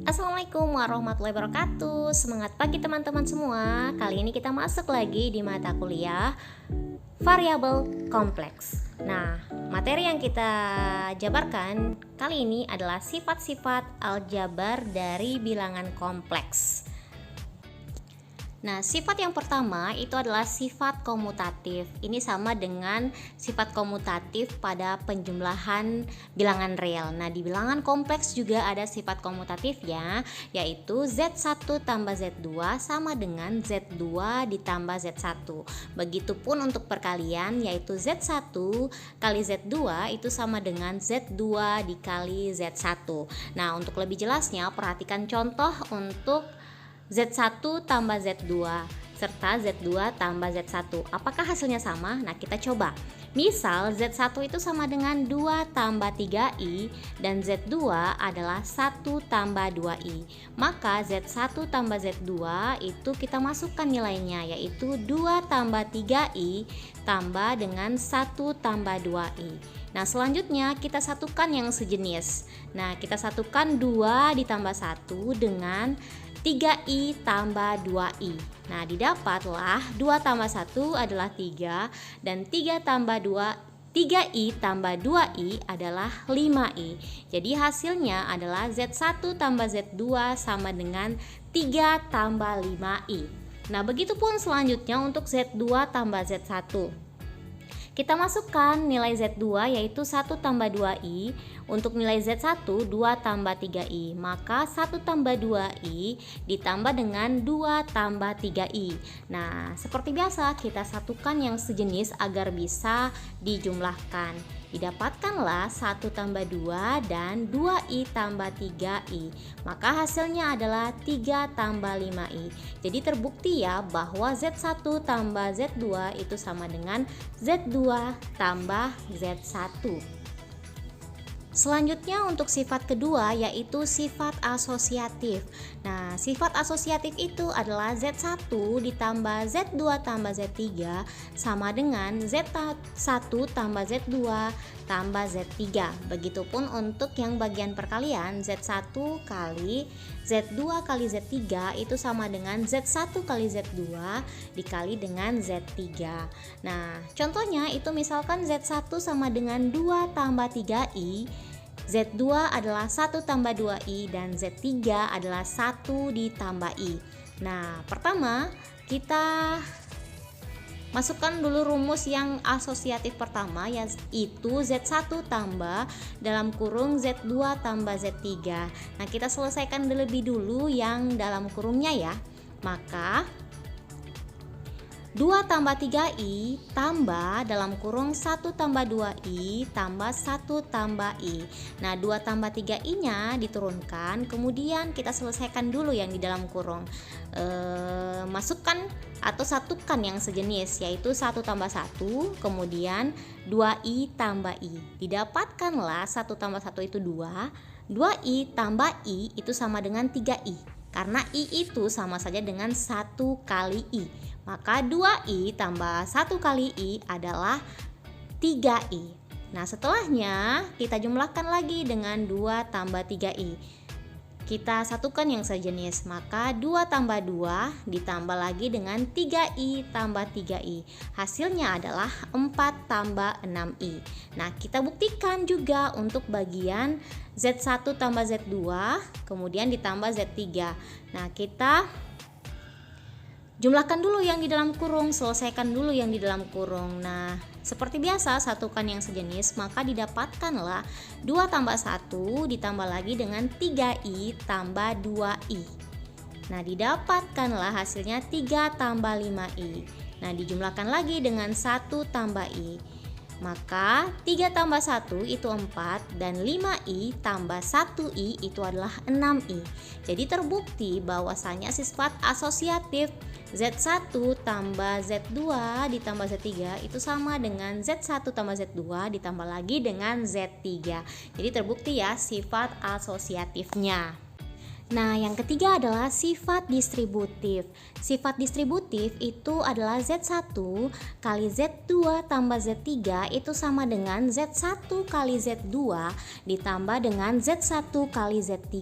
Assalamualaikum warahmatullahi wabarakatuh. Semangat pagi teman-teman semua. Kali ini kita masuk lagi di mata kuliah variabel kompleks. Nah, materi yang kita jabarkan kali ini adalah sifat-sifat aljabar dari bilangan kompleks. Nah, sifat yang pertama itu adalah sifat komutatif. Ini sama dengan sifat komutatif pada penjumlahan bilangan real. Nah, di bilangan kompleks juga ada sifat komutatif ya, yaitu Z1 tambah Z2 sama dengan Z2 ditambah Z1. Begitupun untuk perkalian, yaitu Z1 kali Z2 itu sama dengan Z2 dikali Z1. Nah, untuk lebih jelasnya perhatikan contoh untuk Z1 tambah Z2 serta Z2 tambah Z1. Apakah hasilnya sama? Nah, kita coba. Misal Z1 itu sama dengan 2 tambah 3I dan Z2 adalah 1 tambah 2I. Maka Z1 tambah Z2 itu kita masukkan nilainya, yaitu 2 tambah 3I tambah dengan 1 tambah 2I. Nah, selanjutnya kita satukan yang sejenis. Nah, kita satukan 2 ditambah 1 dengan 3I tambah 2I. Nah, didapatlah 2 tambah 1 adalah 3 dan 3 tambah 3I tambah 2I adalah 5I. Jadi hasilnya adalah Z1 tambah Z2 sama dengan 3 tambah 5I. Nah, begitupun selanjutnya untuk Z2 tambah Z1. Kita masukkan nilai Z2 yaitu 1 tambah 2I. Untuk nilai Z1 2 tambah 3I. Maka 1 tambah 2I ditambah dengan 2 tambah 3I. Nah, seperti biasa kita satukan yang sejenis agar bisa dijumlahkan. Didapatkanlah 1 tambah 2 dan 2I tambah 3I. Maka hasilnya adalah 3 tambah 5I. Jadi terbukti ya bahwa Z1 tambah Z2 itu sama dengan Z2 tambah Z1. Selanjutnya untuk sifat kedua yaitu sifat asosiatif. Nah, sifat asosiatif itu adalah Z1 ditambah Z2 tambah Z3 sama dengan Z1 tambah Z2 tambah Z3. Begitupun untuk yang bagian perkalian, Z1 kali Z2 kali Z3 itu sama dengan Z1 kali Z2 dikali dengan Z3. Nah, contohnya itu misalkan Z1 sama dengan 2 tambah 3I, Z2 adalah 1 tambah 2I dan Z3 adalah 1 ditambah I. Nah, pertama kita masukkan dulu rumus yang asosiatif pertama, yaitu Z1 tambah dalam kurung Z2 tambah Z3. Nah, kita selesaikan terlebih dulu yang dalam kurungnya ya. Maka 2 tambah 3I tambah dalam kurung 1 tambah 2I tambah 1 tambah I. Nah, 2 tambah 3I nya diturunkan, kemudian kita selesaikan dulu yang di dalam kurung. Masukkan atau satukan yang sejenis, yaitu 1 tambah 1, kemudian 2I tambah I. Didapatkanlah 1 tambah 1 itu 2, 2I tambah I itu sama dengan 3I. Karena I itu sama saja dengan 1 kali I. Maka 2I tambah 1 kali I adalah 3I. Nah, setelahnya kita jumlahkan lagi dengan 2 tambah 3I. Kita satukan yang sejenis, maka 2 tambah 2 ditambah lagi dengan 3I tambah 3I. Hasilnya adalah 4 tambah 6I. Nah, kita buktikan juga untuk bagian Z1 tambah Z2 kemudian ditambah Z3. Nah, kita jumlahkan dulu yang di dalam kurung, selesaikan dulu yang di dalam kurung. Nah, seperti biasa satukan yang sejenis, maka didapatkanlah 2 tambah 1 ditambah lagi dengan 3I tambah 2I. Nah, didapatkanlah hasilnya 3 tambah 5I. Nah, dijumlahkan lagi dengan 1 tambah I. Maka 3 tambah 1 itu 4 dan 5I tambah 1I itu adalah 6I. Jadi terbukti bahwasanya sifat asosiatif Z1 tambah Z2 ditambah Z3 itu sama dengan Z1 tambah Z2 ditambah lagi dengan Z3. Jadi terbukti ya sifat asosiatifnya. Nah, yang ketiga adalah sifat distributif. Sifat distributif itu adalah Z1 kali Z2 tambah Z3 itu sama dengan Z1 kali Z2 ditambah dengan Z1 kali Z3.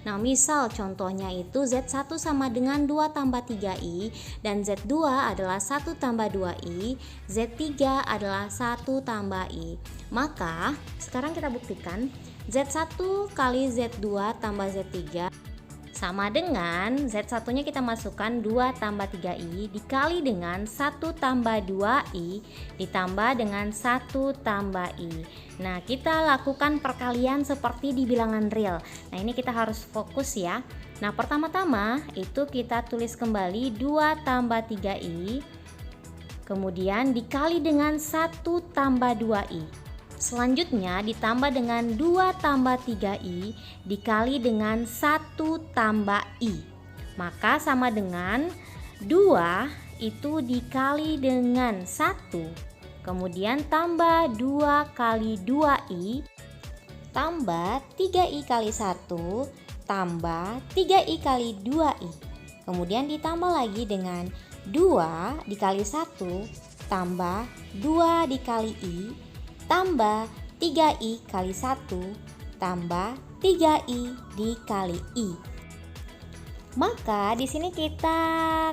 Nah, misal contohnya itu Z1 sama dengan 2 tambah 3I dan Z2 adalah 1 tambah 2I, Z3 adalah 1 tambah I. Maka, sekarang kita buktikan Z1 kali Z2 tambah Z3 sama dengan Z1 nya kita masukkan 2 tambah 3I dikali dengan 1 tambah 2I ditambah dengan 1 tambah I. Nah, kita lakukan perkalian seperti di bilangan real. Nah, ini kita harus fokus ya. Nah, pertama-tama itu kita tulis kembali 2 tambah 3I kemudian dikali dengan 1 tambah 2I. Selanjutnya ditambah dengan 2 tambah 3I dikali dengan 1 tambah I. Maka sama dengan 2 itu dikali dengan 1. Kemudian tambah 2 kali 2I tambah 3I kali 1 tambah 3I kali 2I. Kemudian ditambah lagi dengan 2 dikali 1 tambah 2 dikali I tambah 3I kali 1 tambah 3I dikali I. Maka di sini kita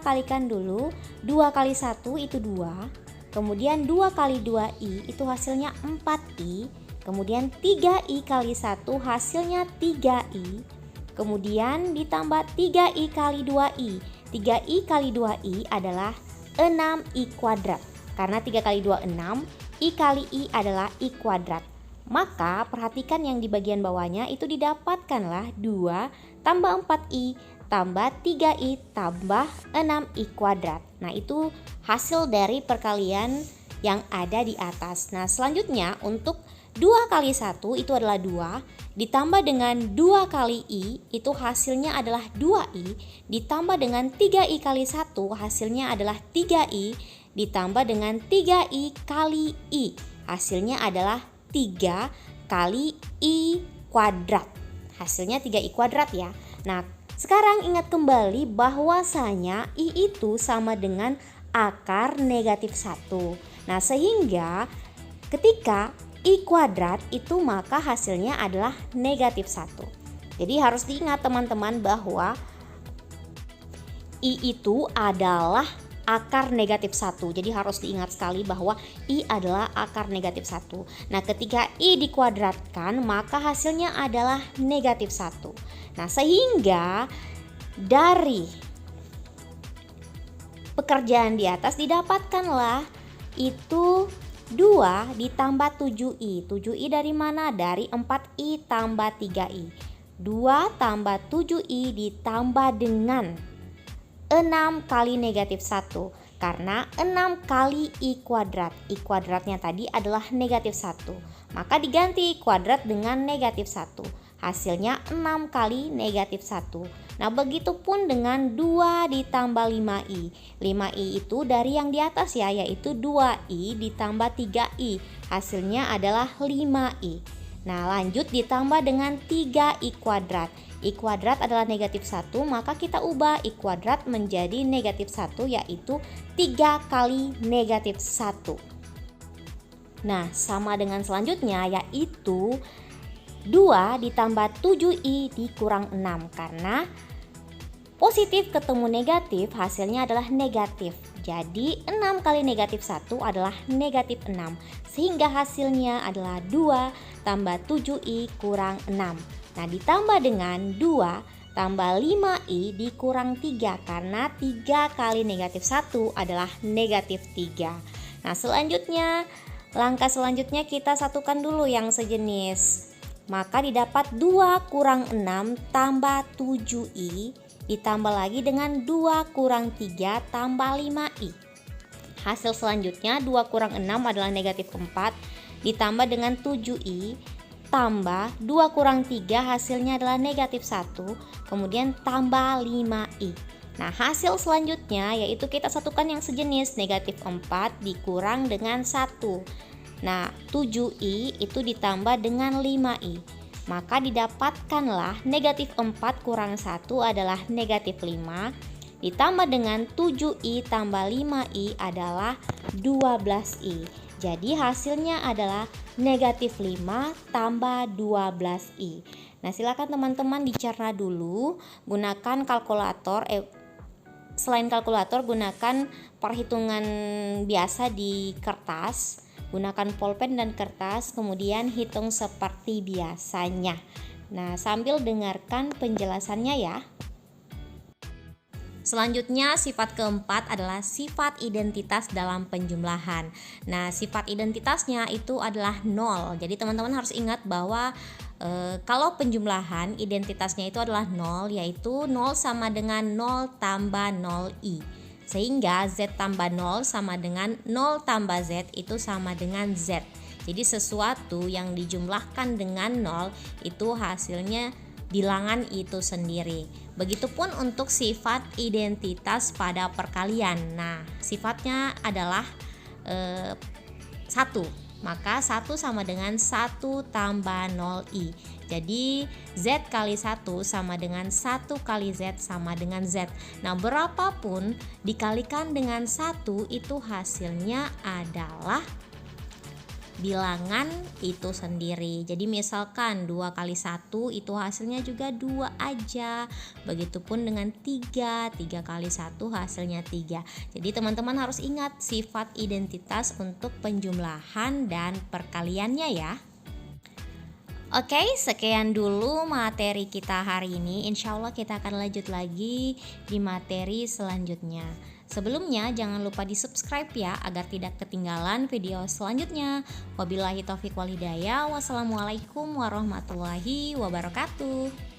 kalikan dulu 2 kali 1 itu 2. Kemudian 2 kali 2I itu hasilnya 4I. Kemudian 3I kali 1 hasilnya 3I. Kemudian ditambah 3I kali 2I. 3I kali 2I adalah 6I kuadrat. Karena 3 kali 2 6, I kali I adalah I kuadrat. Maka perhatikan yang di bagian bawahnya itu didapatkanlah 2 tambah 4I tambah 3I tambah 6I kuadrat. Nah, itu hasil dari perkalian yang ada di atas. Nah, selanjutnya untuk 2 kali 1 itu adalah 2 ditambah dengan 2 kali I itu hasilnya adalah 2I ditambah dengan 3I kali 1 hasilnya adalah 3I ditambah dengan 3I kali I hasilnya adalah 3 kali I kuadrat. Hasilnya 3I kuadrat ya. Nah, sekarang ingat kembali bahwasanya I itu sama dengan akar negatif 1. Nah, sehingga ketika I kuadrat itu maka hasilnya adalah negatif 1. Jadi harus diingat teman-teman bahwa I itu adalah akar negatif 1. Jadi harus diingat sekali bahwa I adalah akar negatif 1. Nah, ketika I dikuadratkan maka hasilnya adalah negatif 1. Nah, sehingga dari pekerjaan di atas didapatkanlah itu 2 ditambah 7I. 7I dari mana? Dari 4I tambah 3I. 2 tambah 7I ditambah dengan 6 kali negatif 1. Karena 6 kali I kuadrat. I kuadratnya tadi adalah negatif 1. Maka diganti I kuadrat dengan negatif 1. Hasilnya 6 kali negatif 1. Nah, begitupun dengan 2 ditambah 5I. 5I itu dari yang di atas ya, yaitu 2I ditambah 3I. Hasilnya adalah 5I. Nah, lanjut ditambah dengan 3I kuadrat. I kuadrat adalah negatif 1, maka kita ubah I kuadrat menjadi negatif 1, yaitu 3 kali negatif 1. Nah, sama dengan selanjutnya yaitu 2 ditambah 7I dikurang 6. Karena positif ketemu negatif hasilnya adalah negatif. Jadi 6 kali negatif 1 adalah negatif 6. Sehingga hasilnya adalah 2 tambah 7I kurang 6. Nah, ditambah dengan 2 tambah 5I dikurang 3. Karena 3 kali negatif 1 adalah negatif 3. Nah, selanjutnya langkah selanjutnya kita satukan dulu yang sejenis. Maka didapat 2 kurang 6 tambah 7I ditambah lagi dengan 2 kurang 3 tambah 5I. Hasil selanjutnya 2 kurang 6 adalah negatif 4 ditambah dengan 7I tambah 2 kurang 3 hasilnya adalah negatif 1, kemudian tambah 5I. Nah, hasil selanjutnya yaitu kita satukan yang sejenis, negatif 4 dikurang dengan 1. Nah, 7I itu ditambah dengan 5I. Maka didapatkanlah negatif 4 kurang 1 adalah negatif 5, ditambah dengan 7i tambah 5i adalah 12i. Jadi hasilnya adalah negatif 5 tambah 12i. Nah, silakan teman-teman dicerna dulu, gunakan kalkulator, selain kalkulator gunakan perhitungan biasa di kertas, gunakan pulpen dan kertas, kemudian hitung seperti biasanya. Nah, sambil dengarkan penjelasannya ya. Selanjutnya, sifat keempat adalah sifat identitas dalam penjumlahan. Nah, sifat identitasnya itu adalah 0. Jadi teman-teman harus ingat bahwa kalau penjumlahan identitasnya itu adalah 0, yaitu 0 sama dengan 0 tambah 0i. Sehingga z tambah 0 sama dengan 0 tambah z itu sama dengan z. Jadi sesuatu yang dijumlahkan dengan 0 itu hasilnya bilangan itu sendiri. Begitupun untuk sifat identitas pada perkalian. Nah, sifatnya adalah 1. Maka 1 sama dengan 1 tambah 0i. Jadi z kali 1 sama dengan 1 kali z sama dengan z. Nah, berapapun dikalikan dengan 1 itu hasilnya adalah bilangan itu sendiri. Jadi misalkan 2 kali 1 itu hasilnya juga 2 aja. Begitupun dengan 3 kali 1 hasilnya 3. Jadi teman-teman harus ingat sifat identitas untuk penjumlahan dan perkaliannya ya. Oke, sekian dulu materi kita hari ini. Insya Allah kita akan lanjut lagi di materi selanjutnya. Sebelumnya jangan lupa di subscribe ya, agar tidak ketinggalan video selanjutnya. Wabillahi taufiq wal hidayah. Wassalamualaikum warahmatullahi wabarakatuh.